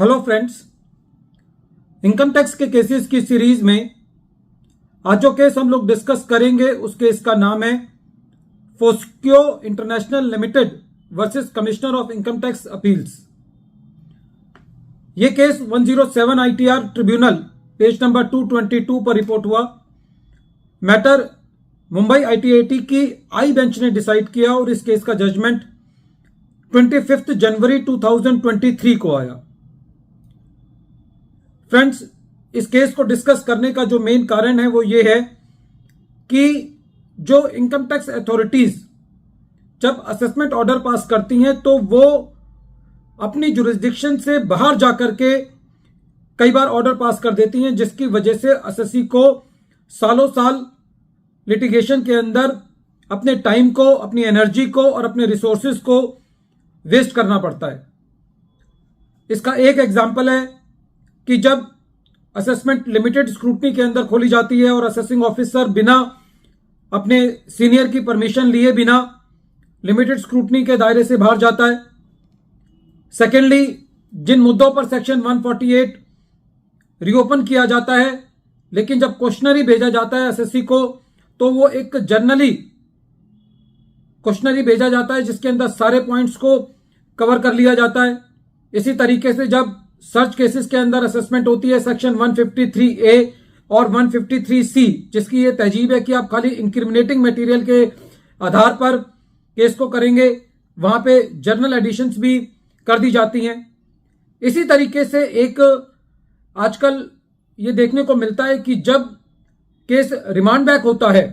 Hello friends, income tax के cases की series में आज जो केस हम लोग डिस्कस करेंगे उस केस का नाम है Foseco international limited versus commissioner of income tax appeals. यह case 107 ITR tribunal page number 222 पर रिपोर्ट हुआ। मैटर मुंबई आईटीएटी की आई बेंच ने डिसाइड किया और इस केस का जजमेंट 25 जनवरी 2023 को आया। फ्रेंड्स, इस केस को डिस्कस करने का जो मेन कारण है वो ये है कि जो इनकम टैक्स अथॉरिटीज जब असेसमेंट ऑर्डर पास करती हैं तो वो अपनी जुरिस्डिक्शन से बाहर जाकर के कई बार ऑर्डर पास कर देती हैं, जिसकी वजह से असेसी को सालों साल लिटिगेशन के अंदर अपने टाइम को, अपनी एनर्जी को और अपने रिसोर्सेज को वेस्ट करना पड़ता है। इसका एक एग्जाम्पल है कि जब असेसमेंट लिमिटेड स्क्रूटनी के अंदर खोली जाती है और असेसिंग ऑफिसर बिना अपने सीनियर की परमिशन लिए बिना लिमिटेड स्क्रूटनी के दायरे से बाहर जाता है। सेकेंडली, जिन मुद्दों पर सेक्शन 148 रीओपन किया जाता है, लेकिन जब क्वेश्चनरी भेजा जाता है एसएससी को तो वो एक जर्नली क्वेश्चनरी भेजा जाता है जिसके अंदर सारे पॉइंट्स को कवर कर लिया जाता है। इसी तरीके से जब सर्च केसेस के अंदर असेसमेंट होती है सेक्शन 153A और 153C, जिसकी ये तहजीब है कि आप खाली इंक्रिमिनेटिंग मटेरियल के आधार पर केस को करेंगे, वहां पे जर्नल एडिशंस भी कर दी जाती हैं। इसी तरीके से एक आजकल ये देखने को मिलता है कि जब केस रिमांड बैक होता है,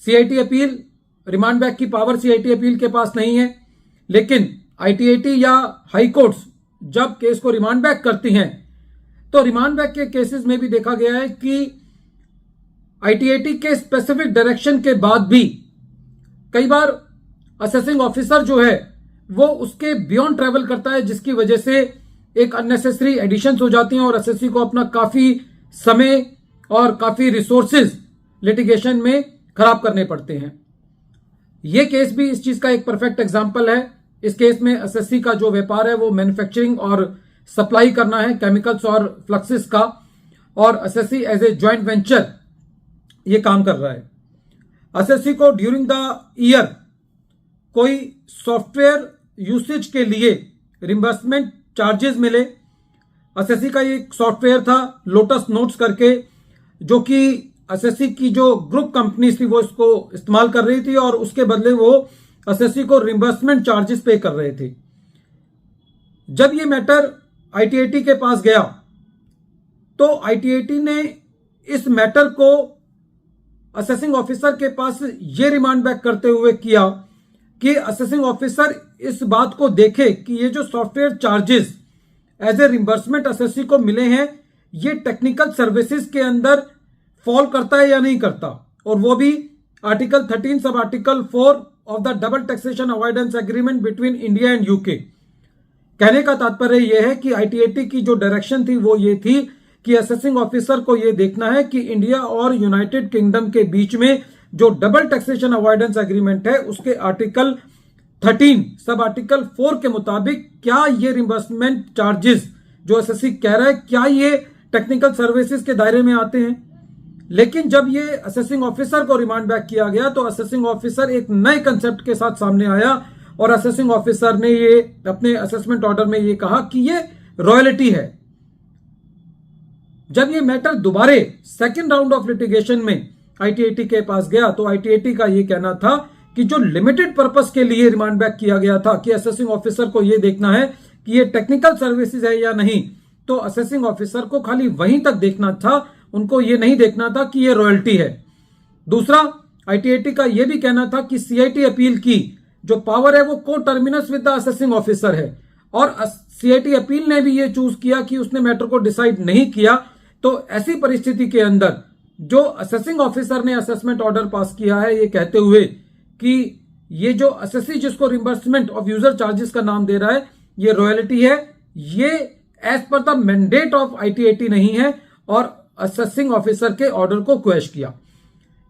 सीआईटी अपील, रिमांड बैक की पावर सीआईटी अपील के पास नहीं है, लेकिन आईटीएटी या हाई कोर्ट्स जब केस को रिमांड बैक करती हैं तो रिमांड बैक के केसेस में भी देखा गया है कि आईटीएटी के स्पेसिफिक डायरेक्शन के बाद भी कई बार असेसिंग ऑफिसर जो है वो उसके बियॉन्ड ट्रेवल करता है, जिसकी वजह से एक अननेसेसरी एडिशंस हो जाती हैं और एसएससी को अपना काफी समय और काफी रिसोर्सेज लिटिगेशन में खराब करने पड़ते हैं। यह केस भी इस चीज का एक परफेक्ट एग्जांपल है। इस केस में एसएससी का जो व्यापार है वो मैन्युफैक्चरिंग और सप्लाई करना है केमिकल्स और फ्लक्सेस का, और SSC as a joint venture ये काम कर रहा है। एसएससी को ड्यूरिंग द ईयर कोई सॉफ्टवेयर यूसेज के लिए रिम्बर्समेंट चार्जेस मिले। एसएससी का एक सॉफ्टवेयर था लोटस नोट्स करके, जो कि एसएससी की जो ग्रुप कंपनीज थी वो इसको इस्तेमाल कर रही थी और उसके बदले वो एसएससी को रिम्बर्समेंट चार्जेस पे कर रहे थे। जब ये मैटर आईटीएटी के पास गया तो आईटीएटी ने इस मैटर को असेसिंग ऑफिसर के पास ये रिमांड बैक करते हुए किया कि असेसिंग ऑफिसर इस बात को देखे कि ये जो software charges as a reimbursement SSC को मिले हैं ये टेक्निकल सर्विसेज के अंदर फॉल करता है या नहीं करता, और वो भी article 13 sub article 4 of the double taxation avoidance agreement between India and UK. कहने का तात्पर्य यह है कि आईटीएटी की जो डायरेक्शन थी वो ये थी कि असेसिंग ऑफिसर को यह देखना है कि इंडिया और यूनाइटेड किंगडम के बीच में जो डबल टैक्सेशन अवॉइडेंस एग्रीमेंट है उसके आर्टिकल 13 सब आर्टिकल 4 के मुताबिक क्या ये रिम्बर्समेंट चार्जेस जो एसएससी कह रहा है क्या ये टेक्निकल सर्विसेज के दायरे में आते हैं। लेकिन जब ये असेसिंग ऑफिसर को रिमांड बैक किया गया तो असेसिंग ऑफिसर एक नए कंसेप्ट के साथ सामने आया और असेसिंग ऑफिसर ने ये अपने असेसमेंट ऑर्डर में ये कहा कि ये रॉयल्टी है। जब ये मैटर दोबारे सेकंड राउंड ऑफ लिटिगेशन में आईटीएटी के पास गया तो आईटीएटी का ये कहना था कि जो लिमिटेड पर्पस के लिए रिमांड बैक किया गया था कि असेसिंग ऑफिसर को ये देखना है कि ये टेक्निकल सर्विसेज है या नहीं, तो असेसिंग ऑफिसर को खाली वहीं तक देखना था, उनको ये नहीं देखना था कि ये रॉयल्टी है। दूसरा, आईटीएटी का ये भी कहना था कि सीआईटी अपील की जो पावर है वो को terminus with the assessing officer है, और सीआईटी अपील ने भी ये चूज किया कि उसने मैटर को डिसाइड नहीं किया। तो ऐसी परिस्थिति के अंदर जो असेसिंग ऑफिसर ने असेसमेंट ऑर्डर पास किया है ये कहते हुए कि ये जो एसएससी जिसको रिम्बर्समेंट ऑफ यूजर चार्जेस का नाम दे रहा है ये रॉयल्टी है, ये as per the mandate of ITAT नहीं है, और असेसिंग ऑफिसर के ऑर्डर को क्वेश किया।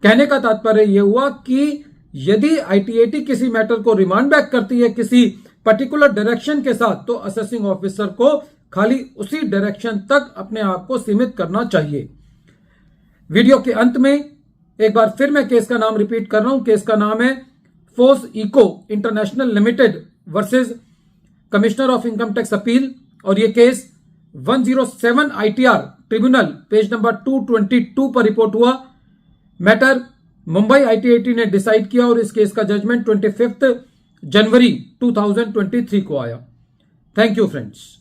कहने का तात्पर्य यह हुआ कि यदि आईटीएटी किसी मैटर को रिमांड बैक करती है किसी पर्टिकुलर डायरेक्शन के साथ, तो असेसिंग ऑफिसर को खाली उसी डायरेक्शन तक अपने आप को सीमित करना चाहिए। वीडियो के अंत में एक बार फिर मैं केस का नाम रिपीट कर रहा हूं। केस का नाम है force eco international limited versus commissioner of income tax appeal, और यह case 107 ITR tribunal page number 222 पर रिपोर्ट हुआ। मैटर मुंबई ITAT ने डिसाइड किया और इस केस का जजमेंट 25 जनवरी 2023 को आया। Thank you friends.